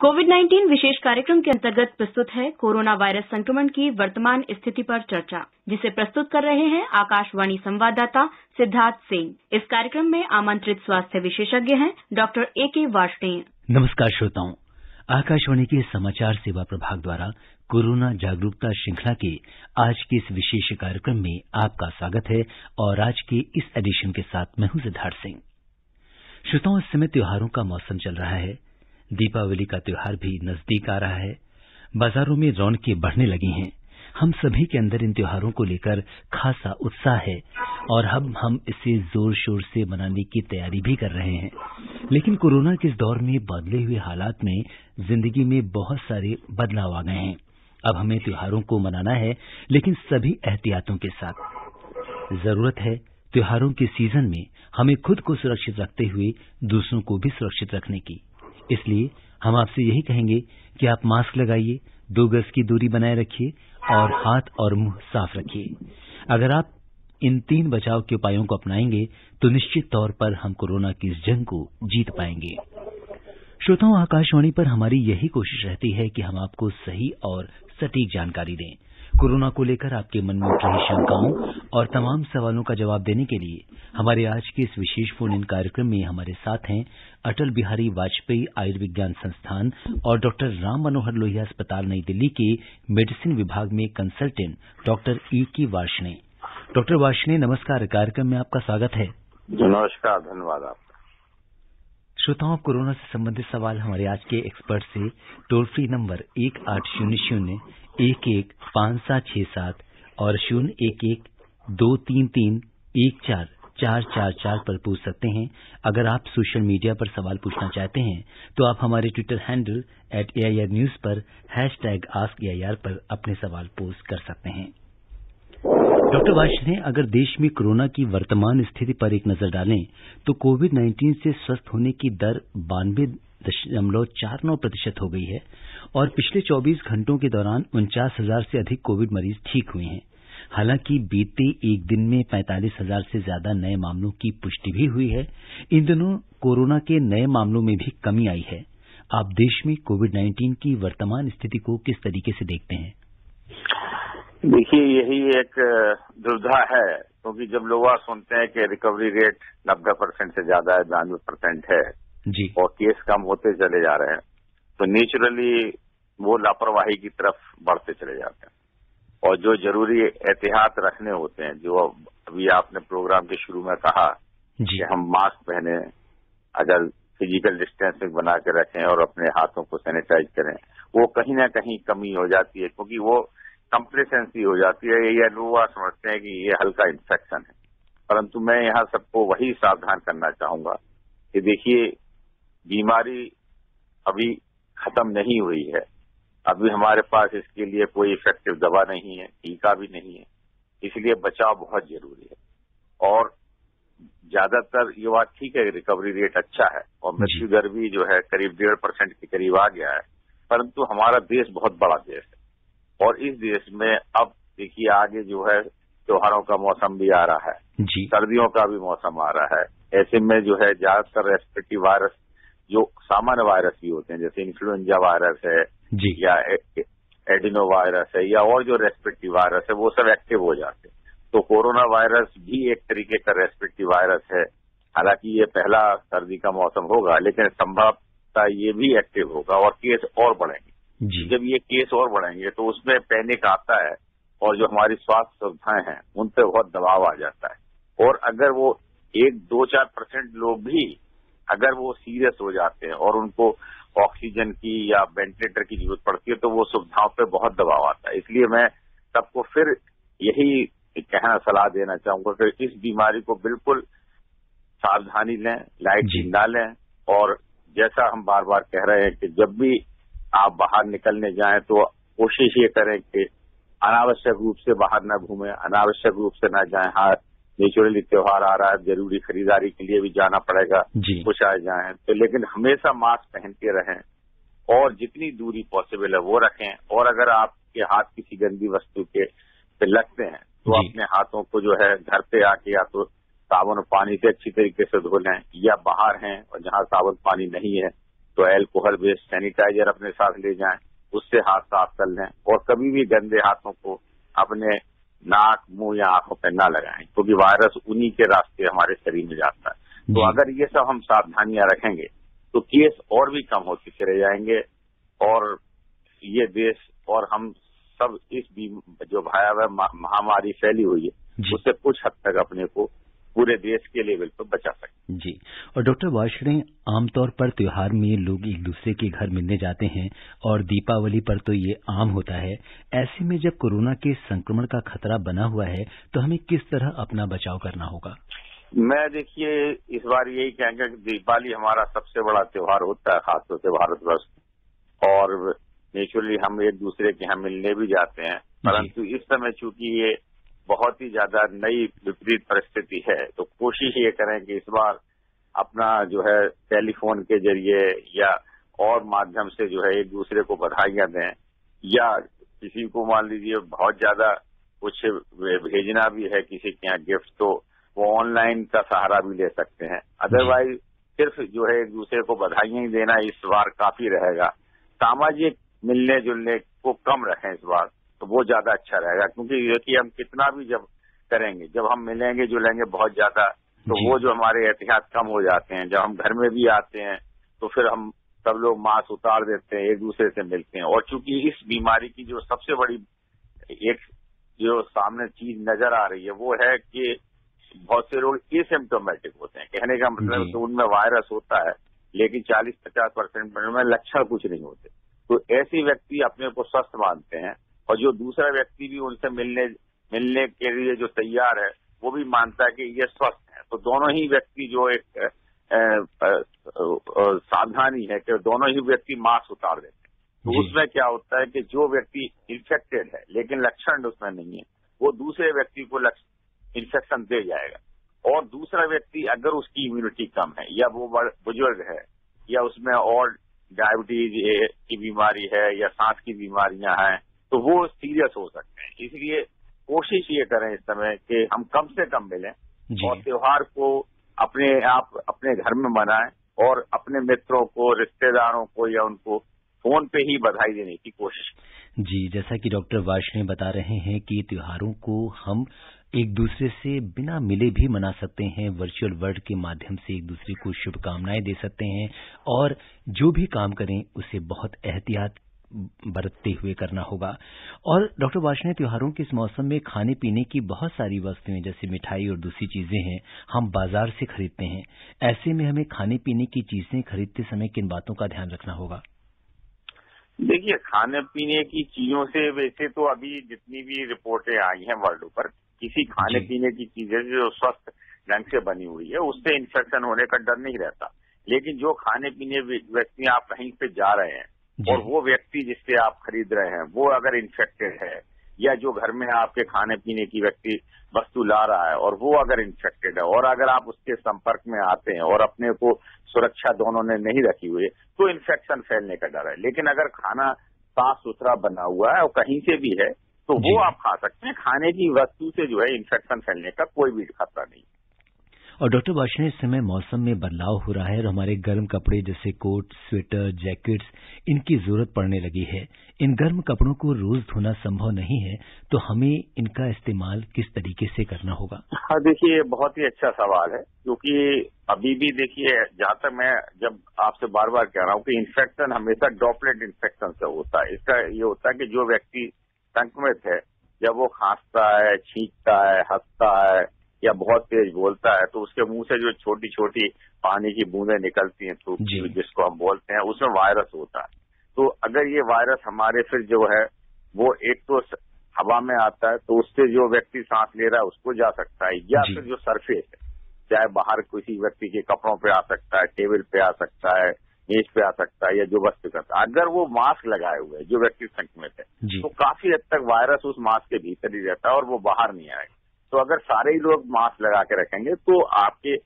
कोविड-19 विशेष कार्यक्रम के अंतर्गत प्रस्तुत है कोरोना वायरस संक्रमण की वर्तमान स्थिति पर चर्चा, जिसे प्रस्तुत कर रहे हैं आकाशवाणी संवाददाता सिद्धार्थ सिंह। इस कार्यक्रम में आमंत्रित स्वास्थ्य विशेषज्ञ हैं डॉक्टर A.K. वार्ष्णेय। नमस्कार श्रोताओं, आकाशवाणी के समाचार सेवा प्रभाग द्वारा कोरोना जागरूकता श्रृंखला के आज के इस विशेष कार्यक्रम में आपका स्वागत है और आज के इस एडिशन के साथ मैं हूं सिद्धार्थ सिंह। श्रोताओं, इस समय त्योहारों का मौसम चल रहा है। दीपावली का त्योहार भी नजदीक आ रहा है। बाजारों में रौनकें बढ़ने लगी हैं। हम सभी के अंदर इन त्योहारों को लेकर खासा उत्साह है और हम इसे जोर शोर से मनाने की तैयारी भी कर रहे हैं। लेकिन कोरोना के इस दौर में बदले हुए हालात में जिंदगी में बहुत सारे बदलाव आ गए हैं। अब हमें त्योहारों को मनाना है, लेकिन सभी एहतियातों के साथ। जरूरत है त्योहारों के सीजन में हमें खुद को सुरक्षित रखते हुए दूसरों को भी सुरक्षित रखने की। इसलिए हम आपसे यही कहेंगे कि आप मास्क लगाइए, 2 गज की दूरी बनाए रखिए और हाथ और मुंह साफ रखिए। अगर आप इन 3 बचाव के उपायों को अपनाएंगे तो निश्चित तौर पर हम कोरोना की इस जंग को जीत पाएंगे। श्रोताओं, आकाशवाणी पर हमारी यही कोशिश रहती है कि हम आपको सही और सटीक जानकारी दें। कोरोना को लेकर आपके मन में उठ रही शंकाओं और तमाम सवालों का जवाब देने के लिए हमारे आज के इस विशेष फोन इन कार्यक्रम में हमारे साथ हैं अटल बिहारी वाजपेयी आयुर्विज्ञान संस्थान और डॉक्टर राम मनोहर लोहिया अस्पताल नई दिल्ली के मेडिसिन विभाग में consultant doctor A.K. Varshney. Doctor Varshney, नमस्कार। कार्यक्रम में आपका स्वागत है। नमस्कार, धन्यवाद आपका। श्रोताओं, कोरोना से संबंधित सवाल हमारे आज के एक्सपर्ट से टोल फ्री नंबर 1800-11-5767 और 011-233-14444 पर पूछ सकते हैं। अगर आप सोशल मीडिया पर सवाल पूछना चाहते हैं तो आप हमारे ट्विटर हैंडल @AIR News पर #AskAIR पर अपने सवाल पोस्ट कर सकते हैं। डॉक्टर वार्ष्णेय, अगर देश में कोरोना की वर्तमान स्थिति पर एक नजर डालें तो कोविड-19 से स्वस्थ होने की दर 92.49% हो गई है और पिछले 24 घंटों के दौरान 49,000 से अधिक कोविड मरीज ठीक हुए हैं। हालांकि बीते एक दिन में 45,000 से ज्यादा नए मामलों की पुष्टि भी हुई है। इन दिनों कोरोना के नए मामलों में भी कमी आई है। आप देश में कोविड-19 की वर्तमान स्थिति को किस तरीके से देखते हैं? देखिए, यही एक दुविधा है, क्योंकि जब लोग सुनते हैं कि रिकवरी रेट 90% से ज्यादा है, 92% है जी, और केस कम होते चले जा रहे हैं, तो नेचुरली वो लापरवाही की तरफ बढ़ते चले जाते हैं। और जो जरूरी एहतियात रखने होते हैं, जो अभी आपने प्रोग्राम के शुरू में कहा कि हम मास्क पहने, अगर फिजिकल डिस्टेंसिंग बना के रखें और अपने हाथों को सैनिटाइज करें, वो कहीं ना कहीं कमी हो जाती है, क्योंकि वो कंप्लेसेंसी हो जाती है या लोग समझते हैं कि ये हल्का इन्फेक्शन है। परंतु मैं यहाँ सबको वही सावधान करना चाहूंगा कि देखिए, बीमारी अभी खत्म नहीं हुई है। अभी हमारे पास इसके लिए कोई इफेक्टिव दवा नहीं है, टीका भी नहीं है, इसलिए बचाव बहुत जरूरी है। और ज्यादातर ये बात ठीक है, रिकवरी रेट अच्छा है और मृत्यु दर भी जो है करीब 1.5% के करीब आ गया है। परंतु हमारा देश बहुत बड़ा देश है और इस देश में अब देखिए, आगे जो है त्योहारों का मौसम भी आ रहा है, सर्दियों का भी मौसम आ रहा है। ऐसे में जो है ज्यादातर रेस्पिरेटरी वायरस, जो सामान्य वायरस भी होते हैं, जैसे इन्फ्लुएंजा वायरस है या एडिनो वायरस है या और जो रेस्पिरेटरी वायरस है, वो सब एक्टिव हो जाते हैं। तो कोरोना वायरस भी एक तरीके का रेस्पिरेटरी वायरस है। हालांकि ये पहला सर्दी का मौसम होगा, लेकिन संभवतः ये भी एक्टिव होगा और केस और बढ़ेंगे। जब ये केस और बढ़ेंगे तो उसमें पैनिक आता है और जो हमारी स्वास्थ्य सुविधाएं हैं उन पर बहुत दबाव आ जाता है। और अगर वो 1-2-4% लोग भी अगर वो सीरियस हो जाते हैं और उनको ऑक्सीजन की या वेंटिलेटर की जरूरत पड़ती है, तो वो सुविधाओं पे बहुत दबाव आता है। इसलिए मैं सबको फिर यही कहना सलाह देना चाहूंगा कि इस बीमारी को बिल्कुल सावधानी लें, लाइट ना लें। और जैसा हम बार बार कह रहे हैं कि जब भी आप बाहर निकलने जाएं तो कोशिश ये करें कि अनावश्यक रूप से बाहर ना घूमें, अनावश्यक रूप से ना जाएं। हाँ, नेचुरली त्योहार आ रहा है, जरूरी खरीदारी के लिए भी जाना पड़ेगा, कुछ आ जाएं तो, लेकिन हमेशा मास्क पहन के रहें और जितनी दूरी पॉसिबल है वो रखें। और अगर आपके हाथ किसी गंदी वस्तु के पे लगते हैं तो अपने हाथों को जो है घर पे आके या तो साबुन और पानी से अच्छी तरीके से धो लें, या बाहर हैं और जहां साबुन पानी नहीं है तो अल्कोहल बेस्ड सैनिटाइजर अपने साथ ले जाएं, उससे हाथ साफ कर लें और कभी भी गंदे हाथों को अपने नाक, मुंह या आंखों पर ना लगाएं, क्योंकि वायरस उन्हीं के रास्ते हमारे शरीर में जाता है। तो अगर ये सब हम सावधानियां रखेंगे तो केस और भी कम होते चले जाएंगे और ये देश और हम सब इस जो भयावह महामारी फैली हुई है उससे कुछ हद तक अपने को पूरे देश के लेवल पर बचा सकते। जी। और डॉक्टर वार्ष्णेय, आमतौर पर त्योहार में लोग एक दूसरे के घर मिलने जाते हैं और दीपावली पर तो ये आम होता है। ऐसे में जब कोरोना के संक्रमण का खतरा बना हुआ है तो हमें किस तरह अपना बचाव करना होगा? मैं देखिए इस बार यही कहेंगे कि दीपावली हमारा सबसे बड़ा त्योहार होता है, खासतौर से भारतवर्ष, और नेचुरली हम एक दूसरे के यहाँ मिलने भी जाते हैं, परंतु इस समय चूंकि ये बहुत ही ज्यादा नई विपरीत परिस्थिति है तो कोशिश ये करें कि इस बार अपना जो है टेलीफोन के जरिए या और माध्यम से जो है एक दूसरे को बधाइयां दें, या किसी को मान लीजिए बहुत ज्यादा कुछ भेजना भी है किसी के यहाँ गिफ्ट, तो वो ऑनलाइन का सहारा भी ले सकते हैं। अदरवाइज सिर्फ जो है एक दूसरे को बधाइयां ही देना इस बार काफी रहेगा। सामाजिक मिलने जुलने को कम रखें इस बार, तो वो ज्यादा अच्छा रहेगा, क्योंकि देखिए हम कितना भी जब करेंगे, जब हम मिलेंगे जुलेंगे बहुत ज्यादा, तो वो जो हमारे एहतियात कम हो जाते हैं। जब हम घर में भी आते हैं तो फिर हम सब लोग मास्क उतार देते हैं, एक दूसरे से मिलते हैं। और चूंकि इस बीमारी की जो सबसे बड़ी एक जो सामने चीज नजर आ रही है वो है कि बहुत से लोग एसिम्प्टोमेटिक होते हैं। कहने का मतलब तो उनमें वायरस होता है लेकिन 40-50% में लक्षण कुछ नहीं होते। तो ऐसे व्यक्ति अपने को स्वस्थ मानते हैं और जो दूसरा व्यक्ति भी उनसे मिलने के लिए जो तैयार है वो भी मानता है कि ये स्वस्थ है। तो दोनों ही व्यक्ति जो एक सावधानी है कि दोनों ही व्यक्ति मास्क उतार देते हैं। तो उसमें क्या होता है कि जो व्यक्ति इन्फेक्टेड है लेकिन लक्षण उसमें नहीं है, वो दूसरे व्यक्ति को इन्फेक्शन दे जाएगा। और दूसरा व्यक्ति अगर उसकी इम्यूनिटी कम है या वो बुजुर्ग है या उसमें और डायबिटीज की बीमारी है या सांस की बीमारियां हैं, तो वो सीरियस हो सकते हैं। इसलिए कोशिश ये करें इस समय कि हम कम से कम मिलें और त्योहार को अपने घर में मनाएं और अपने मित्रों को, रिश्तेदारों को या उनको फोन पे ही बधाई देने की कोशिश करें। जी, जैसा कि डॉक्टर वार्ष्णेय बता रहे हैं कि त्योहारों को हम एक दूसरे से बिना मिले भी मना सकते हैं, वर्चुअल वर्ड के माध्यम से एक दूसरे को शुभकामनाएं दे सकते हैं और जो भी काम करें उसे बहुत एहतियात बरतते हुए करना होगा। और डॉक्टर वार्ष्णेय, त्योहारों के इस मौसम में खाने पीने की बहुत सारी वस्तुएं जैसे मिठाई और दूसरी चीजें हैं हम बाजार से खरीदते हैं। ऐसे में हमें खाने पीने की चीजें खरीदते समय किन बातों का ध्यान रखना होगा? देखिए, खाने पीने की चीजों से वैसे तो अभी जितनी भी रिपोर्टें आई हैं वर्ल्ड पर, किसी खाने पीने की चीजें जो स्वस्थ ढंग से बनी हुई है उससे इन्फेक्शन होने का डर नहीं रहता। लेकिन जो खाने पीने व्यक्ति आप कहीं पे जा रहे हैं और वो व्यक्ति जिससे आप खरीद रहे हैं वो अगर इन्फेक्टेड है या जो घर में आपके खाने पीने की व्यक्ति वस्तु ला रहा है और वो अगर इन्फेक्टेड है और अगर आप उसके संपर्क में आते हैं और अपने को सुरक्षा दोनों ने नहीं रखी हुई है तो इन्फेक्शन फैलने का डर है। लेकिन अगर खाना साफ सुथरा बना हुआ है और कहीं से भी है तो वो आप खा सकते हैं। खाने की वस्तु से जो है इन्फेक्शन फैलने का कोई भी खतरा नहीं। और डॉक्टर वार्ष्णेय, इस समय मौसम में बदलाव हो रहा है और हमारे गर्म कपड़े जैसे कोट, स्वेटर, जैकेट्स इनकी जरूरत पड़ने लगी है। इन गर्म कपड़ों को रोज धोना संभव नहीं है, तो हमें इनका इस्तेमाल किस तरीके से करना होगा? हाँ, देखिए ये बहुत ही अच्छा सवाल है, क्योंकि अभी भी देखिए जहां तक मैं जब आपसे बार बार कह रहा हूँ कि इन्फेक्शन हमेशा ड्रॉपलेट इन्फेक्शन से होता है। इसका ये होता है कि जो व्यक्ति संक्रमित है जब वो खांसता है, छींकता है, हंसता है या बहुत तेज बोलता है तो उसके मुंह से जो छोटी छोटी पानी की बूंदें निकलती हैं तो जिसको हम बोलते हैं उसमें वायरस होता है। तो अगर ये वायरस हमारे फिर जो है वो एक तो हवा में आता है तो उससे जो व्यक्ति सांस ले रहा है उसको जा सकता है, या फिर जो सरफेस है चाहे बाहर किसी व्यक्ति के कपड़ों पे आ सकता है, टेबल पे आ सकता है, मेज पे आ सकता है या जो वस्तु करता है। अगर वो मास्क लगाए हुए है जो व्यक्ति संक्रमित है तो काफी हद तक वायरस उस मास्क के भीतर ही रहता है और वो बाहर नहीं आएगा। तो अगर सारे ही लोग मास्क लगा के रखेंगे तो आपके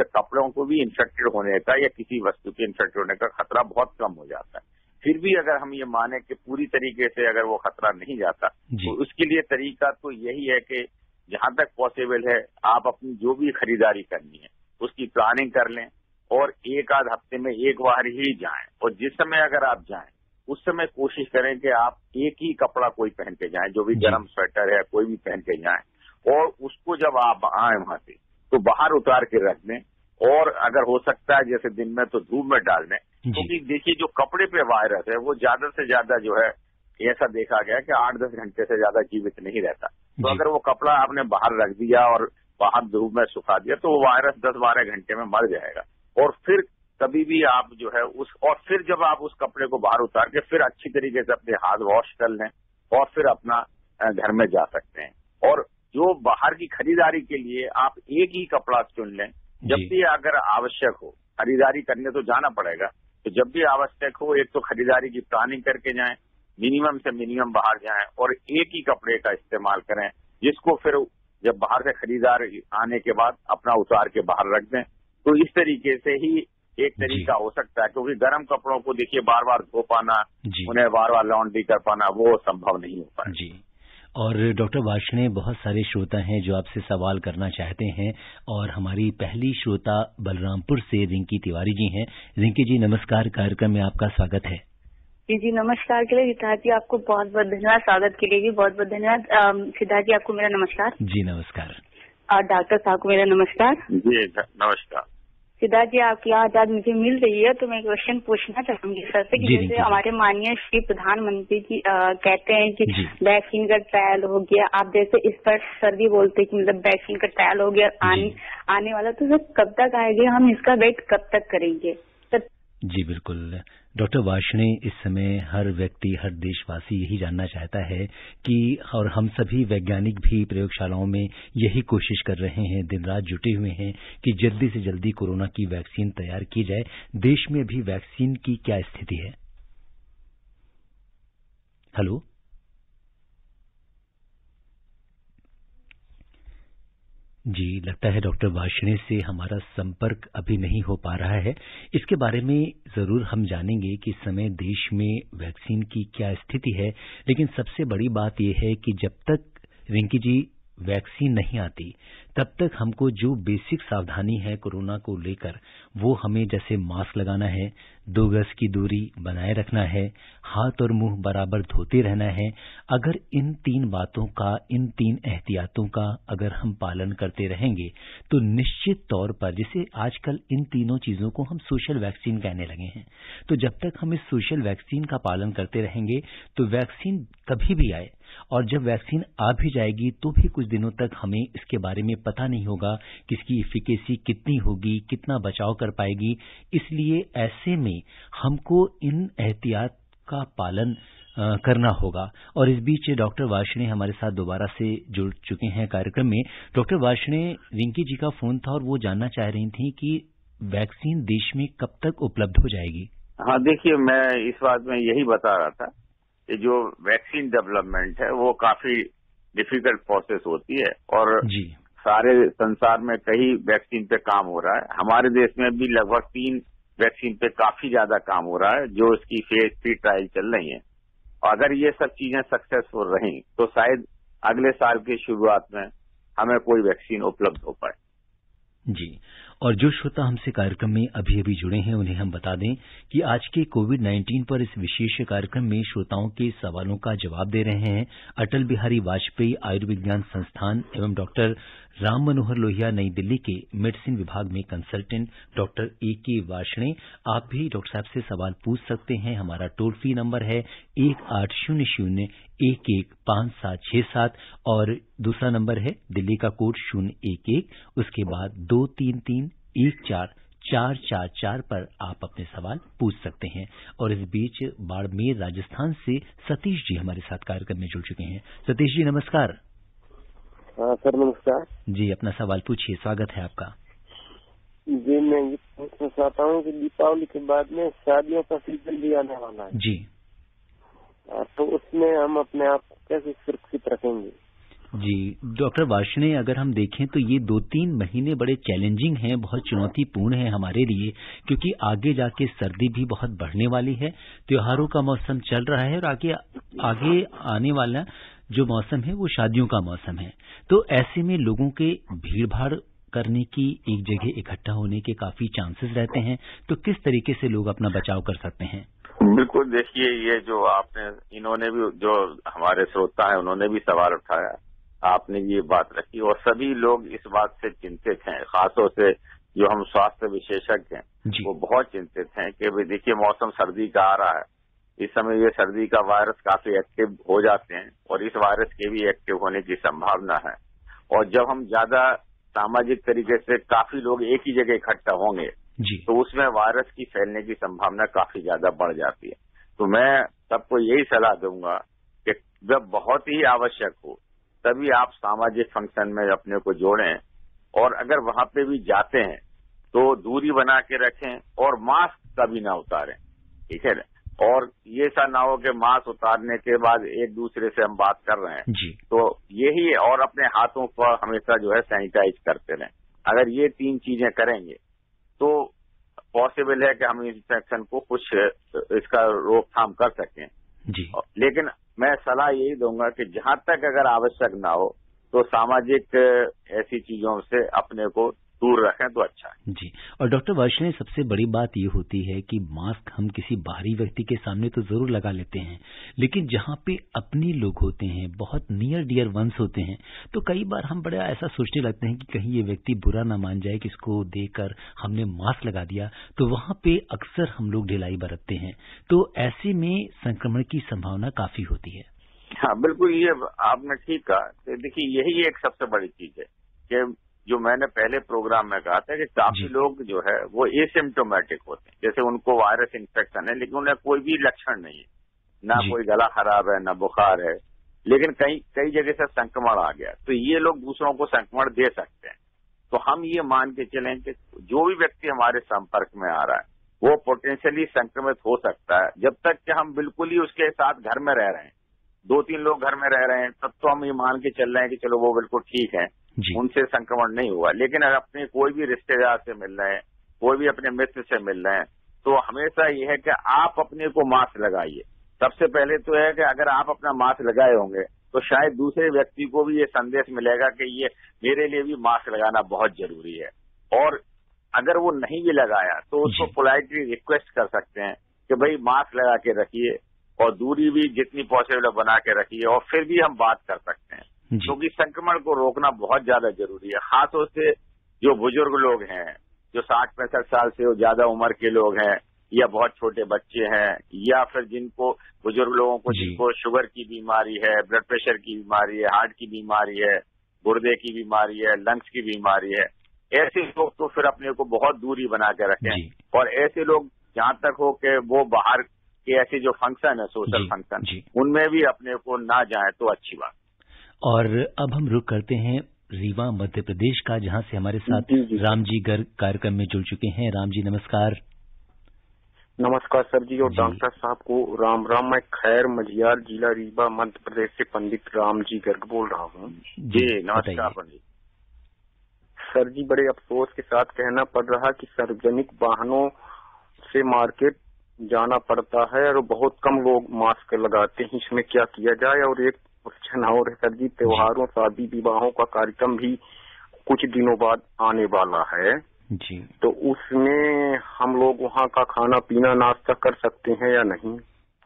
कपड़ों को भी इन्फेक्टेड होने का या किसी वस्तु के इन्फेक्टेड होने का खतरा बहुत कम हो जाता है। फिर भी अगर हम ये माने कि पूरी तरीके से अगर वो खतरा नहीं जाता तो उसके लिए तरीका तो यही है कि जहां तक पॉसिबल है आप अपनी जो भी खरीदारी करनी है उसकी प्लानिंग कर लें और एक आध हफ्ते में एक बार ही जाएं। और जिस समय अगर आप जाएं उस समय कोशिश करें कि आप एक ही कपड़ा कोई पहन के जाएं, जो भी गर्म स्वेटर है कोई भी पहन के जाएं, और उसको जब आप आए वहां से तो बाहर उतार के रख दें, और अगर हो सकता है जैसे दिन में तो धूप में डाल दें, क्योंकि देखिए जो कपड़े पे वायरस है वो ज्यादा से ज्यादा जो है ऐसा देखा गया कि 8-10 घंटे से ज्यादा जीवित नहीं रहता। तो अगर वो कपड़ा आपने बाहर रख दिया और बाहर धूप में सुखा दिया तो वो वायरस 10-12 घंटे में मर जाएगा। और फिर कभी भी आप जो है और फिर जब आप उस कपड़े को बाहर उतार के फिर अच्छी तरीके से अपने हाथ वॉश कर लें और फिर अपना घर में जा सकते हैं। और जो बाहर की खरीदारी के लिए आप एक ही कपड़ा चुन लें, जब भी अगर आवश्यक हो, खरीदारी करने तो जाना पड़ेगा, तो जब भी आवश्यक हो एक तो खरीदारी की प्लानिंग करके जाएं, मिनिमम से मिनिमम बाहर जाएं और एक ही कपड़े का इस्तेमाल करें, जिसको फिर जब बाहर से खरीदार आने के बाद अपना उतार के बाहर रख दें। तो इस तरीके से ही एक तरीका हो सकता है, क्योंकि गर्म कपड़ों को देखिए बार बार धो पाना, उन्हें बार बार लॉन्ड्री कर पाना वो संभव नहीं हो पाए। जी। और डॉक्टर वार्ष्णेय, बहुत सारे श्रोता हैं जो आपसे सवाल करना चाहते हैं, और हमारी पहली श्रोता बलरामपुर से रिंकी तिवारी जी हैं। रिंकी जी नमस्कार, कार्यक्रम में आपका स्वागत है। जी नमस्कार के लिए सिद्धार्थ जी आपको बहुत बहुत धन्यवाद, स्वागत के लिए भी बहुत बहुत धन्यवाद। सिद्धार्थ जी आपको मेरा नमस्कार। जी नमस्कार। और डॉक्टर साहब को मेरा नमस्कार। जी नमस्कार। सिद्धार्थ जी आपकी आजाद मुझे मिल रही है तो मैं क्वेश्चन पूछना चाहूंगी सर से कि जैसे हमारे माननीय श्री प्रधानमंत्री जी कहते हैं कि वैक्सीन का ट्रायल हो गया, आप जैसे इस पर सर भी बोलते हैं कि मतलब वैक्सीन का ट्रायल हो गया आने वाला, तो सर कब तक आएगा, हम इसका वेट कब तक करेंगे सर? जी बिल्कुल डॉक्टर वार्ष्णेय, इस समय हर व्यक्ति, हर देशवासी यही जानना चाहता है कि, और हम सभी वैज्ञानिक भी प्रयोगशालाओं में यही कोशिश कर रहे हैं, दिन रात जुटे हुए हैं कि जल्दी से जल्दी कोरोना की वैक्सीन तैयार की जाए। देश में भी वैक्सीन की क्या स्थिति है? हेलो जी, लगता है डॉक्टर वार्ष्णेय से हमारा संपर्क अभी नहीं हो पा रहा है। इसके बारे में जरूर हम जानेंगे कि इस समय देश में वैक्सीन की क्या स्थिति है, लेकिन सबसे बड़ी बात यह है कि जब तक रिंकी जी वैक्सीन नहीं आती तब तक हमको जो बेसिक सावधानी है कोरोना को लेकर, वो हमें जैसे मास्क लगाना है, 2 गज की दूरी बनाए रखना है, हाथ और मुंह बराबर धोते रहना है। अगर इन 3 बातों का, इन 3 एहतियातों का अगर हम पालन करते रहेंगे तो निश्चित तौर पर, जैसे आजकल इन तीनों चीजों को हम सोशल वैक्सीन कहने लगे हैं, तो जब तक हम इस सोशल वैक्सीन का पालन करते रहेंगे तो वैक्सीन कभी भी आए, और जब वैक्सीन आ भी जाएगी तो भी कुछ दिनों तक हमें इसके बारे में पता नहीं होगा कि इसकी एफिकेसी कितनी होगी, कितना बचाव कर पाएगी। इसलिए ऐसे में हमको इन एहतियात का पालन करना होगा। और इस बीच डॉक्टर वार्ष्णेय हमारे साथ दोबारा से जुड़ चुके हैं कार्यक्रम में। डॉक्टर वार्ष्णेय, रिंकी जी का फोन था और वो जानना चाह रही थी कि वैक्सीन देश में कब तक उपलब्ध हो जाएगी? हाँ देखिए, मैं इस बात में यही बता रहा था कि जो वैक्सीन डेवलपमेंट है वो काफी डिफिकल्ट प्रोसेस होती है, और सारे संसार में कई वैक्सीन पे काम हो रहा है। हमारे देश में भी लगभग 3 वैक्सीन पे काफी ज्यादा काम हो रहा है, जो इसकी फेज 3 ट्रायल चल रही है। और अगर ये सब चीजें सक्सेसफुल रही तो शायद अगले साल की शुरुआत में हमें कोई वैक्सीन उपलब्ध हो पाए। जी, और जो श्रोता हमसे कार्यक्रम में अभी अभी जुड़े हैं उन्हें हम बता दें कि आज के कोविड-19 पर इस विशेष कार्यक्रम में श्रोताओं के सवालों का जवाब दे रहे हैं अटल बिहारी वाजपेयी आयुर्विज्ञान संस्थान एवं डॉक्टर राम मनोहर लोहिया नई दिल्ली के मेडिसिन विभाग में कंसल्टेंट डॉक्टर A.K. वार्ष्णेय। आप भी डॉक्टर साहब से सवाल पूछ सकते हैं। हमारा टोल फ्री नंबर है 1800-115767 और दूसरा नंबर है दिल्ली का कोड 011, उसके बाद 233-14-444 पर आप अपने सवाल पूछ सकते हैं। और इस बीच बाड़मेर राजस्थान से सतीश जी हमारे साथ कार्यक्रम में जुड़ चुके हैं। सतीश जी नमस्कार। हाँ सर नमस्कार जी, अपना सवाल पूछिए, स्वागत है आपका। जी मैं ये पूछना चाहता हूँ कि दीपावली के बाद में शादियों का सीजन भी आने वाला है जी, तो उसमें हम अपने आप को कैसे सुरक्षित रखेंगे? जी डॉक्टर वार्ष्णेय, अगर हम देखें तो ये 2-3 महीने बड़े चैलेंजिंग हैं, बहुत चुनौतीपूर्ण है हमारे लिए, क्योंकि आगे जाके सर्दी भी बहुत बढ़ने वाली है, त्योहारों का मौसम चल रहा है और आगे आने वाला जो मौसम है वो शादियों का मौसम है। तो ऐसे में लोगों के भीड़ भाड़ करने की, एक जगह इकट्ठा होने के काफी चांसेस रहते हैं, तो किस तरीके से लोग अपना बचाव कर सकते हैं? बिल्कुल, देखिए ये जो आपने, इन्होंने भी, जो हमारे श्रोता हैं उन्होंने भी सवाल उठाया, आपने ये बात रखी, और सभी लोग इस बात से चिंतित हैं, खासतौर से जो हम स्वास्थ्य विशेषज्ञ हैं वो बहुत चिंतित हैं कि भाई देखिए मौसम सर्दी का आ रहा है, इस समय ये सर्दी का वायरस काफी एक्टिव हो जाते हैं और इस वायरस के भी एक्टिव होने की संभावना है। और जब हम ज्यादा सामाजिक तरीके से काफी लोग एक ही जगह इकट्ठा होंगे तो उसमें वायरस की फैलने की संभावना काफी ज्यादा बढ़ जाती है। तो मैं सबको यही सलाह दूंगा कि जब बहुत ही आवश्यक हो तभी आप सामाजिक फंक्शन में अपने को जोड़ें, और अगर वहां पे भी जाते हैं तो दूरी बना के रखें और मास्क कभी ना उतारें, ठीक है ना। और ये सा ना हो कि मास्क उतारने के बाद एक दूसरे से हम बात कर रहे हैं तो यही, और अपने हाथों पर हमेशा जो है सैनिटाइज करते रहें। अगर ये 3 चीजें करेंगे तो पॉसिबल है कि हम इन्फेक्शन को कुछ इसका रोकथाम कर सकें जी। लेकिन मैं सलाह यही दूंगा कि जहां तक अगर आवश्यक ना हो तो सामाजिक ऐसी चीजों से अपने को दूर रखें तो अच्छा है जी। और डॉक्टर वैष्णव, सबसे बड़ी बात ये होती है कि मास्क हम किसी बाहरी व्यक्ति के सामने तो जरूर लगा लेते हैं, लेकिन जहाँ पे अपने लोग होते हैं, बहुत नियर डियर वंस होते हैं, तो कई बार हम बड़ा ऐसा सोचने लगते हैं कि कहीं ये व्यक्ति बुरा ना मान जाए कि इसको देखकर हमने मास्क लगा दिया, तो वहाँ पे अक्सर हम लोग ढिलाई बरतते हैं, तो ऐसे में संक्रमण की संभावना काफी होती है। हाँ बिल्कुल, ये आपने ठीक कहा। देखिए यही एक सबसे बड़ी चीज है कि जो मैंने पहले प्रोग्राम में कहा था कि काफी लोग जो है वो एसिम्प्टोमेटिक होते हैं, जैसे उनको वायरस इन्फेक्शन है लेकिन उन्हें कोई भी लक्षण नहीं है, ना कोई गला खराब है ना बुखार है, लेकिन कई जगह से संक्रमण आ गया, तो ये लोग दूसरों को संक्रमण दे सकते हैं। तो हम ये मान के चलें कि जो भी व्यक्ति हमारे संपर्क में आ रहा है वो पोटेंशियली संक्रमित हो सकता है, जब तक कि हम बिल्कुल ही उसके साथ घर में रह रहे हैं, 2-3 लोग घर में रह रहे हैं, तब तो हम ये मान के चल रहे हैं कि चलो वो बिल्कुल ठीक है, उनसे संक्रमण नहीं हुआ। लेकिन अगर अपने कोई भी रिश्तेदार से मिल रहे हैं, कोई भी अपने मित्र से मिल रहे हैं, तो हमेशा ये है कि आप अपने को मास्क लगाइए। सबसे पहले तो है कि अगर आप अपना मास्क लगाए होंगे तो शायद दूसरे व्यक्ति को भी ये संदेश मिलेगा कि ये मेरे लिए भी मास्क लगाना बहुत जरूरी है। और अगर वो नहीं भी लगाया तो उसको पोलाइटली रिक्वेस्ट कर सकते हैं कि भाई मास्क लगा के रखिए और दूरी भी जितनी पॉसिबल बना के रखिए, और फिर भी हम बात कर सकते हैं, क्योंकि संक्रमण को रोकना बहुत ज्यादा जरूरी है। खासतौर से जो बुजुर्ग लोग हैं, जो 60-65 साल से ज्यादा उम्र के लोग हैं, या बहुत छोटे बच्चे हैं, या फिर जिनको बुजुर्ग लोगों को जिनको शुगर की बीमारी है, ब्लड प्रेशर की बीमारी है, हार्ट की बीमारी है, गुर्दे की बीमारी है, लंग्स की बीमारी है, ऐसे लोग तो फिर अपने को बहुत दूरी बना के रखें। और ऐसे लोग जहां तक हो कि वो बाहर के ऐसे जो फंक्शन है, सोशल फंक्शन, उनमें भी अपने को ना जाए तो अच्छी बात। और अब हम रुक करते हैं रीवा मध्य प्रदेश का, जहां से हमारे साथ राम जी गर्ग कार्यक्रम में जुड़ चुके हैं। राम जी नमस्कार। नमस्कार सर जी, और डॉक्टर साहब को राम राम। मैं खैर मझियार जिला रीवा मध्य प्रदेश से पंडित राम जी गर्ग बोल रहा हूँ। जी नमस्कार पंडित सर जी। बड़े अफसोस के साथ कहना पड़ रहा कि सार्वजनिक वाहनों से मार्केट जाना पड़ता है और बहुत कम लोग मास्क लगाते हैं, इसमें क्या किया जाए? और एक क्वेश्चन और है सर जी, त्योहारों शादी विवाहों का कार्यक्रम भी कुछ दिनों बाद आने वाला है जी, तो उसमें हम लोग वहाँ का खाना पीना नाश्ता कर सकते हैं या नहीं?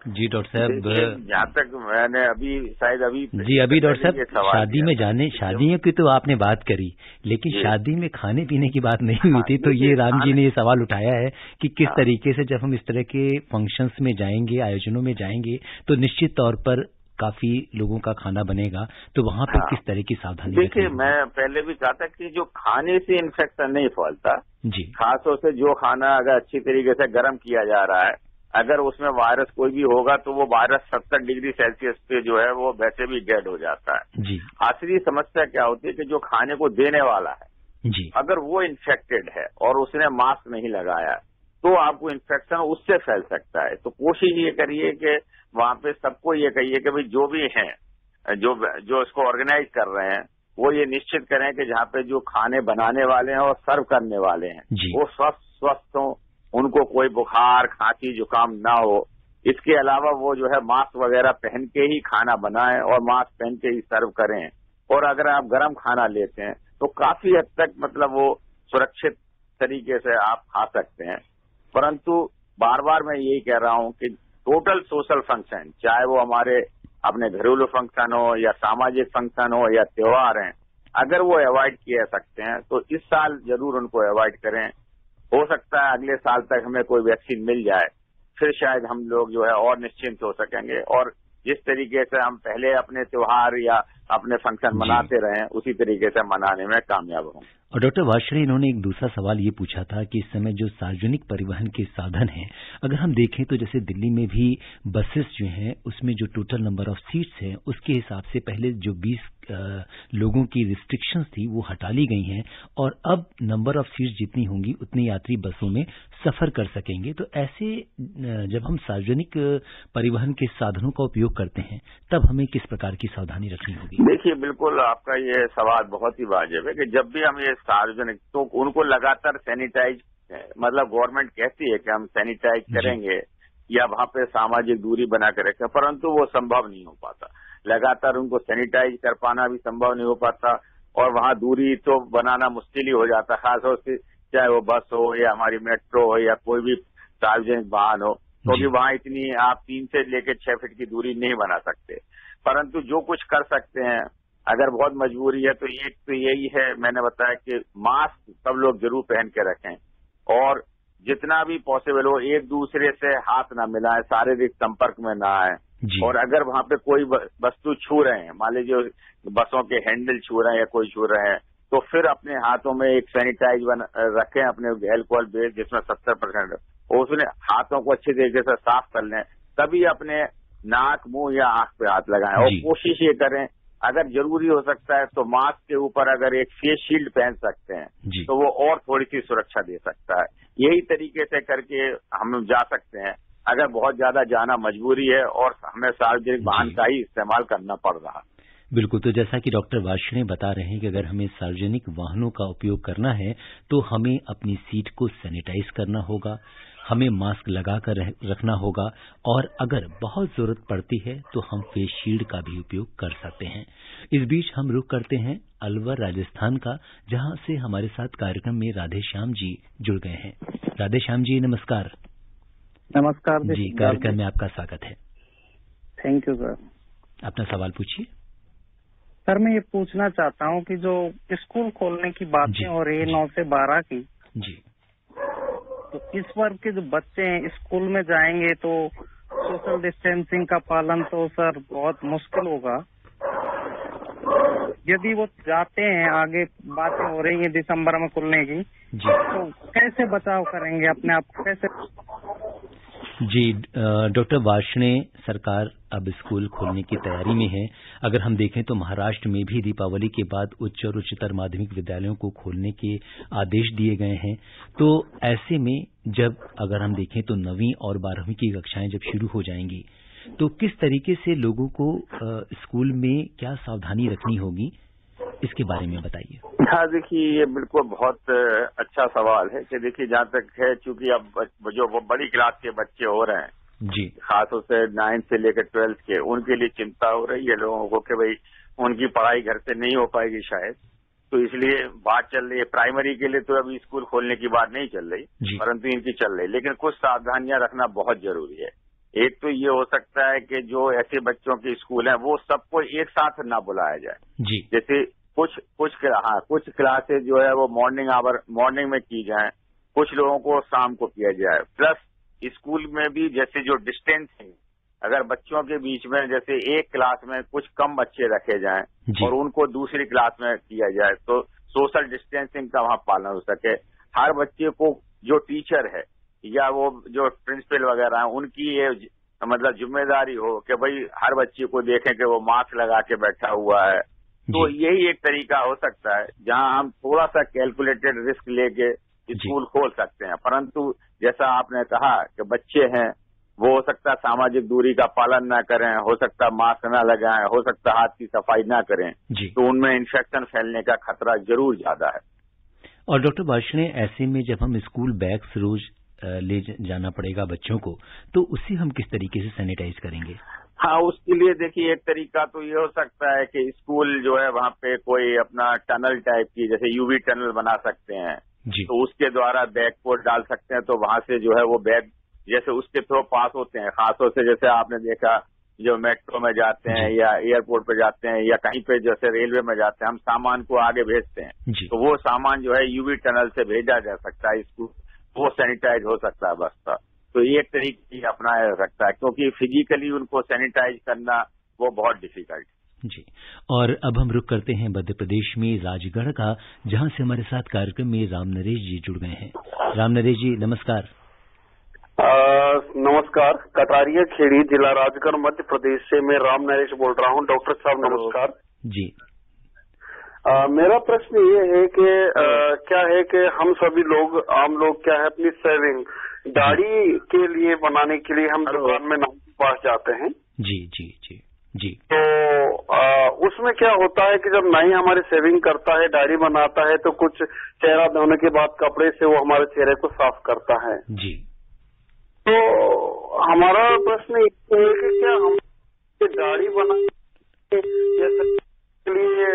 जी डॉक्टर साहब, जहाँ तक मैंने अभी डॉक्टर साहब शादियों की तो आपने बात करी, लेकिन शादी में खाने पीने की बात नहीं हुई थी। तो ये राम जी ने ये सवाल उठाया है कि किस तरीके से जब हम इस तरह के फंक्शंस में जाएंगे, आयोजनों में जाएंगे, तो निश्चित तौर पर काफी लोगों का खाना बनेगा, तो वहाँ पर किस तरह की सावधानी? देखिए मैं पहले भी कहा था कि जो खाने से इन्फेक्शन नहीं फैलता जी, खासतौर से जो खाना अगर अच्छी तरीके से गर्म किया जा रहा है, अगर उसमें वायरस कोई भी होगा तो वो वायरस 70 डिग्री सेल्सियस पे जो है वो वैसे भी डेड हो जाता है जी। असली समस्या क्या होती है कि जो खाने को देने वाला है जी, अगर वो इन्फेक्टेड है और उसने मास्क नहीं लगाया तो आपको इन्फेक्शन उससे फैल सकता है। तो कोशिश ये करिए कि वहां पे सबको ये कहिए कि भाई जो भी हैं, जो इसको ऑर्गेनाइज कर रहे हैं, वो ये निश्चित करें कि जहाँ पे जो खाने बनाने वाले हैं और सर्व करने वाले हैं वो स्वस्थ हों, उनको कोई बुखार खांसी जुकाम ना हो। इसके अलावा वो जो है मास्क वगैरह पहन के ही खाना बनाएं और मास्क पहन के ही सर्व करें। और अगर आप गर्म खाना लेते हैं तो काफी हद तक मतलब वो सुरक्षित तरीके से आप खा सकते हैं। परंतु बार बार मैं यही कह रहा हूं कि टोटल सोशल फंक्शन, चाहे वो हमारे अपने घरेलू फंक्शन हो या सामाजिक फंक्शन हो या त्योहार हैं, अगर वो अवॉइड किए सकते हैं तो इस साल जरूर उनको अवॉइड करें। हो सकता है अगले साल तक हमें कोई वैक्सीन मिल जाए, फिर शायद हम लोग जो है और निश्चिंत हो सकेंगे और जिस तरीके से हम पहले अपने त्योहार या अपने फंक्शन मनाते रहे उसी तरीके से मनाने में कामयाब हों। और डॉक्टर वार्ष्णेय, इन्होंने एक दूसरा सवाल ये पूछा था कि इस समय जो सार्वजनिक परिवहन के साधन हैं, अगर हम देखें तो जैसे दिल्ली में भी बसेस जो हैं उसमें जो टोटल नंबर ऑफ सीट्स हैं उसके हिसाब से पहले जो 20 लोगों की रिस्ट्रिक्शंस थी वो हटा ली गई हैं और अब नंबर ऑफ सीट्स जितनी होंगी उतने यात्री बसों में सफर कर सकेंगे। तो ऐसे जब हम सार्वजनिक परिवहन के साधनों का उपयोग करते हैं तब हमें किस प्रकार की सावधानी रखनी होगी? देखिए, बिल्कुल आपका ये सवाल बहुत ही वाजिब है कि जब भी हम ये सार्वजनिक, तो उनको लगातार सैनिटाइज, मतलब गवर्नमेंट कहती है कि हम सैनिटाइज करेंगे या वहां पे सामाजिक दूरी बना कर रखें, परंतु वो संभव नहीं हो पाता। लगातार उनको सैनिटाइज कर पाना भी संभव नहीं हो पाता और वहां दूरी तो बनाना मुश्किल ही हो जाता, खासतौर से चाहे वो बस हो या हमारी मेट्रो हो या कोई भी सार्वजनिक वाहन हो, क्योंकि वहां इतनी आप 3 से लेकर 6 फीट की दूरी नहीं बना सकते। परंतु जो कुछ कर सकते हैं, अगर बहुत मजबूरी है तो एक तो यही है, मैंने बताया कि मास्क सब लोग जरूर पहन के रखें और जितना भी पॉसिबल हो एक दूसरे से हाथ ना मिलाएं, शारीरिक संपर्क में ना आए। और अगर वहां पे कोई वस्तु छू रहे हैं, मान लीजिए बसों के हैंडल छू रहे हैं या कोई छू रहे हैं, तो फिर अपने हाथों में एक सैनिटाइज रखें, अपने अल्कोहल बेस जिसमें 70% और उसने हाथों को अच्छी तरीके से साफ कर लें, तभी अपने नाक, मुंह या आंख पे हाथ लगाएं। और कोशिश ये करें, अगर जरूरी हो सकता है तो मास्क के ऊपर अगर एक फेस शील्ड पहन सकते हैं तो वो और थोड़ी सी सुरक्षा दे सकता है। यही तरीके से करके हम जा सकते हैं अगर बहुत ज्यादा जाना मजबूरी है और हमें सार्वजनिक वाहन का ही इस्तेमाल करना पड़ रहा। बिल्कुल, तो जैसा कि डॉक्टर वार्ष्णेय बता रहे हैं कि अगर हमें सार्वजनिक वाहनों का उपयोग करना है तो हमें अपनी सीट को सैनिटाइज करना होगा, हमें मास्क लगा कर रखना होगा और अगर बहुत जरूरत पड़ती है तो हम फेस शील्ड का भी उपयोग कर सकते हैं। इस बीच हम रुख करते हैं अलवर राजस्थान का, जहां से हमारे साथ कार्यक्रम में राधेश्याम जी जुड़ गए हैं। राधेश्याम जी नमस्कार। नमस्कार जी, कार्यक्रम में आपका स्वागत है। Thank you sir. अपना सवाल पूछिए। सर, मैं ये पूछना चाहता हूँ कि जो स्कूल खोलने की बातें हो रही है 9 से 12 की जी, तो इस वर्ग के जो बच्चे हैं स्कूल में जाएंगे तो सोशल डिस्टेंसिंग का पालन तो सर बहुत मुश्किल होगा। यदि वो जाते हैं, आगे बातें हो रही है दिसंबर में खुलने की, तो कैसे बचाव करेंगे अपने आप को, कैसे? जी, डॉक्टर वार्ष्णेय, सरकार अब स्कूल खोलने की तैयारी में है। अगर हम देखें तो महाराष्ट्र में भी दीपावली के बाद उच्च और उच्चतर माध्यमिक विद्यालयों को खोलने के आदेश दिए गए हैं। तो ऐसे में जब अगर हम देखें तो 9वीं और 12वीं की कक्षाएं जब शुरू हो जाएंगी तो किस तरीके से लोगों को स्कूल में क्या सावधानी रखनी होगी, इसके बारे में बताइए। हाँ, देखिए ये बिल्कुल बहुत अच्छा सवाल है कि देखिए जहाँ तक है, चूंकि अब जो वो बड़ी क्लास के बच्चे हो रहे हैं जी, खासतौर से 9 से लेकर 12 के, उनके लिए चिंता हो रही है लोगों को कि भाई उनकी पढ़ाई घर से नहीं हो पाएगी शायद, तो इसलिए बात चल रही है। प्राइमरी के लिए तो अभी स्कूल खोलने की बात नहीं चल रही, परंतु इनकी चल रही, लेकिन कुछ सावधानियां रखना बहुत जरूरी है। एक तो ये हो सकता है कि जो ऐसे बच्चों के स्कूल हैं वो सबको एक साथ ना बुलाया जाए जी, जैसे कुछ क्लासेस जो है वो मॉर्निंग में की जाए, कुछ लोगों को शाम को किया जाए। प्लस स्कूल में भी जैसे जो डिस्टेंसिंग, अगर बच्चों के बीच में जैसे एक क्लास में कुछ कम बच्चे रखे जाएं और उनको दूसरी क्लास में किया जाए तो सोशल डिस्टेंसिंग का वहां पालन हो सके। हर बच्चे को जो टीचर है या वो जो प्रिंसिपल वगैरह हैं उनकी ये मतलब जिम्मेदारी हो कि भाई हर बच्चे को देखें कि वो मास्क लगा के बैठा हुआ है। तो यही एक तरीका हो सकता है जहां हम थोड़ा सा कैलकुलेटेड रिस्क लेके स्कूल खोल सकते हैं। परंतु जैसा आपने कहा कि बच्चे हैं, वो हो सकता है सामाजिक दूरी का पालन ना करें, हो सकता है मास्क ना लगाएं, हो सकता है हाथ की सफाई ना करें, तो उनमें इन्फेक्शन फैलने का खतरा जरूर ज्यादा है। और डॉक्टर वार्ष्णेय, ऐसे में जब हम स्कूल बैग्स रोज ले जाना पड़ेगा बच्चों को, तो उसे हम किस तरीके से सैनिटाइज करेंगे? हाँ, उसके लिए देखिए एक तरीका तो ये हो सकता है कि स्कूल जो है वहाँ पे कोई अपना टनल टाइप की, जैसे यूवी टनल बना सकते हैं जी। तो उसके द्वारा बैग को डाल सकते हैं, तो वहां से जो है वो बैग जैसे उसके थ्रू पास होते हैं। खासतौर से जैसे आपने देखा जो मेट्रो में जाते हैं या एयरपोर्ट पे जाते हैं या कहीं पे जैसे रेलवे में जाते हैं, हम सामान को आगे भेजते हैं तो वो सामान जो है यूवी टनल से भेजा जा सकता है, इसको वो सैनिटाइज हो सकता है बस्ता। तो ये एक तरीके अपनाया सकता है, क्योंकि फिजिकली उनको सैनिटाइज करना वो बहुत डिफिकल्ट है। जी। और अब हम रुक करते हैं मध्य प्रदेश में राजगढ़ का, जहां से हमारे साथ कार्यक्रम में राम नरेश जी जुड़ गए हैं। राम नरेश जी नमस्कार। नमस्कार, कटारिया खेड़ी, जिला राजगढ़, मध्य प्रदेश से मैं राम नरेश बोल रहा हूं। डॉक्टर साहब नमस्कार जी। मेरा प्रश्न ये है कि क्या है कि हम सभी लोग, आम लोग क्या है, अपनी सेविंग दाढ़ी के लिए बनाने के लिए हम दुकान में नाई के पास जाते हैं। जी जी जी जी। तो उसमें क्या होता है कि जब नाई हमारी सेविंग करता है, दाढ़ी बनाता है, तो कुछ चेहरा धोने के बाद कपड़े से वो हमारे चेहरे को साफ करता है जी। तो हमारा प्रश्न ये है कि क्या हम दाढ़ी बनाने के लिए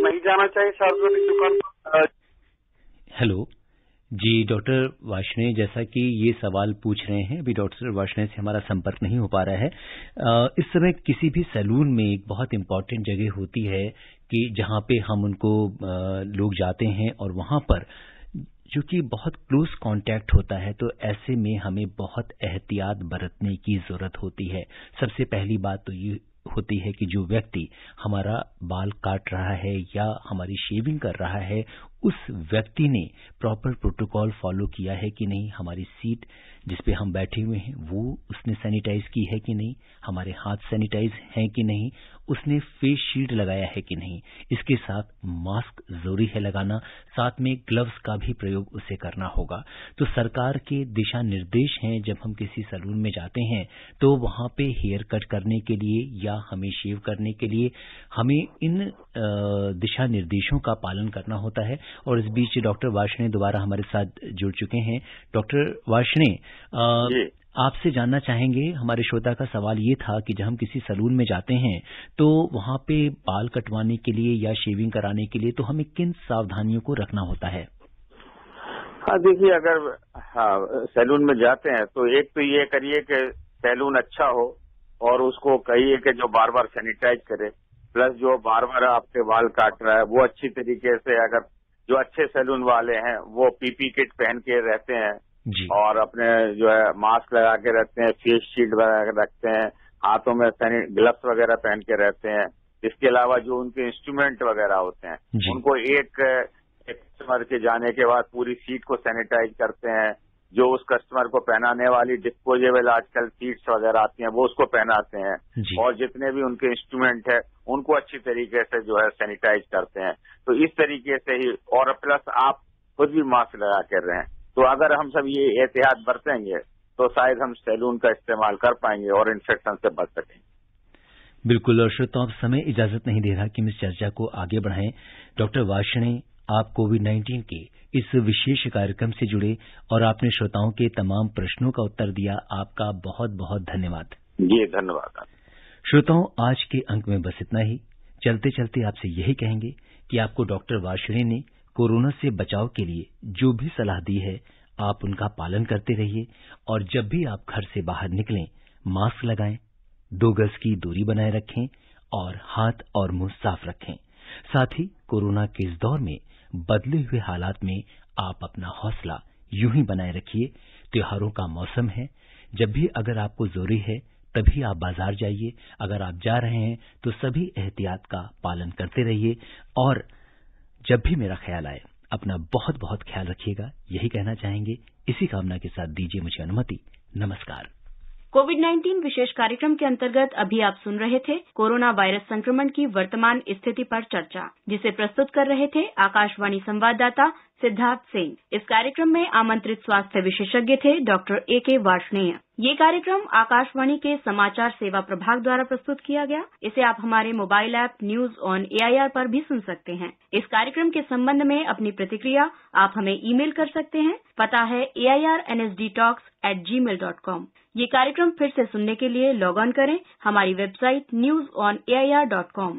नहीं जाना चाहिए सार्वजनिक दुकान पर? हेलो जी, डॉक्टर वार्ष्णेय, जैसा कि ये सवाल पूछ रहे हैं, अभी डॉक्टर वार्ष्णेय से हमारा संपर्क नहीं हो पा रहा है। इस समय किसी भी सैलून में एक बहुत इम्पोर्टेंट जगह होती है कि जहाँ पे हम उनको लोग जाते हैं और वहाँ पर चूंकि बहुत क्लोज कांटेक्ट होता है तो ऐसे में हमें बहुत एहतियात बरतने की जरूरत होती है। सबसे पहली बात तो ये होती है कि जो व्यक्ति हमारा बाल काट रहा है या हमारी शेविंग कर रहा है, उस व्यक्ति ने प्रॉपर प्रोटोकॉल फॉलो किया है कि नहीं, हमारी सीट जिस पे हम बैठे हुए हैं वो उसने सैनिटाइज की है कि नहीं, हमारे हाथ सैनिटाइज हैं कि नहीं, उसने फेस शील्ड लगाया है कि नहीं, इसके साथ मास्क जरूरी है लगाना, साथ में ग्लव्स का भी प्रयोग उसे करना होगा। तो सरकार के दिशा निर्देश हैं, जब हम किसी सैलून में जाते हैं तो वहां पे हेयर कट करने के लिए या हमें शेव करने के लिए हमें इन दिशा निर्देशों का पालन करना होता है। और इस बीच डॉक्टर वार्ष्णेय दोबारा हमारे साथ जुड़ चुके हैं। डॉक्टर वार्ष्णेय, आपसे जानना चाहेंगे, हमारे श्रोता का सवाल ये था कि जब हम किसी सैलून में जाते हैं तो वहां पे बाल कटवाने के लिए या शेविंग कराने के लिए तो हमें किन सावधानियों को रखना होता है? हाँ, देखिए, अगर सैलून में जाते हैं तो एक तो ये करिए कि सैलून अच्छा हो और उसको कहिए कि जो बार बार सैनिटाइज करे, प्लस जो बार बार आपके बाल काट रहा है वो अच्छी तरीके से, अगर जो अच्छे सैलून वाले हैं वो पीपी किट पहन के रहते हैं और अपने जो है मास्क लगा के रहते हैं, फेस शील्ड लगा के रखते हैं, हाथों में ग्लव्स वगैरह पहन के रहते हैं। इसके अलावा जो उनके इंस्ट्रूमेंट वगैरह होते हैं उनको एक कस्टमर के जाने के बाद पूरी सीट को सैनिटाइज करते हैं। जो उस कस्टमर को पहनाने वाली डिस्पोजेबल आजकल सीट्स वगैरह आती हैं वो उसको पहनाते हैं और जितने भी उनके इंस्ट्रूमेंट है उनको अच्छी तरीके से जो है सैनिटाइज करते हैं। तो इस तरीके से ही, और प्लस आप खुद भी मास्क लगा कर रहे हैं, तो अगर हम सब ये एहतियात बरतेंगे तो शायद हम सैलून का इस्तेमाल कर पाएंगे और इन्फेक्शन से बच सकेंगे। बिल्कुल। और श्रोताओं, समय इजाजत नहीं दे रहा कि हम इस चर्चा को आगे बढ़ाएं। डॉक्टर वार्ष्णेय, आप कोविड-19 के इस विशेष कार्यक्रम से जुड़े और आपने श्रोताओं के तमाम प्रश्नों का उत्तर दिया, आपका बहुत बहुत धन्यवाद। जी धन्यवाद। श्रोताओं, आज के अंक में बस इतना ही। चलते चलते आपसे यही कहेंगे कि आपको डॉक्टर वार्ष्णेय ने कोरोना से बचाव के लिए जो भी सलाह दी है आप उनका पालन करते रहिए और जब भी आप घर से बाहर निकलें मास्क लगाएं, 2 गज की दूरी बनाए रखें और हाथ और मुंह साफ रखें। साथ ही कोरोना के इस दौर में बदले हुए हालात में आप अपना हौसला यूं ही बनाए रखिए। त्योहारों का मौसम है, जब भी अगर आपको जरूरी है तभी आप बाजार जाइए, अगर आप जा रहे हैं तो सभी एहतियात का पालन करते रहिए और जब भी मेरा ख्याल आए अपना बहुत बहुत ख्याल रखिएगा, यही कहना चाहेंगे। इसी कामना के साथ दीजिए मुझे अनुमति। नमस्कार। कोविड-19 विशेष कार्यक्रम के अंतर्गत अभी आप सुन रहे थे कोरोना वायरस संक्रमण की वर्तमान स्थिति पर चर्चा, जिसे प्रस्तुत कर रहे थे आकाशवाणी संवाददाता सिद्धार्थ सिंह। इस कार्यक्रम में आमंत्रित स्वास्थ्य विशेषज्ञ थे डॉक्टर A.K. वार्ष्णेय। ये कार्यक्रम आकाशवाणी के समाचार सेवा प्रभाग द्वारा प्रस्तुत किया गया। इसे आप हमारे mobile app news on AIR पर भी सुन सकते हैं। इस कार्यक्रम के संबंध में अपनी प्रतिक्रिया आप हमें ईमेल कर सकते हैं। पता है airnsdtalks@gmail.com। ये कार्यक्रम फिर से सुनने के लिए लॉग ऑन करें हमारी वेबसाइट newsonair.com।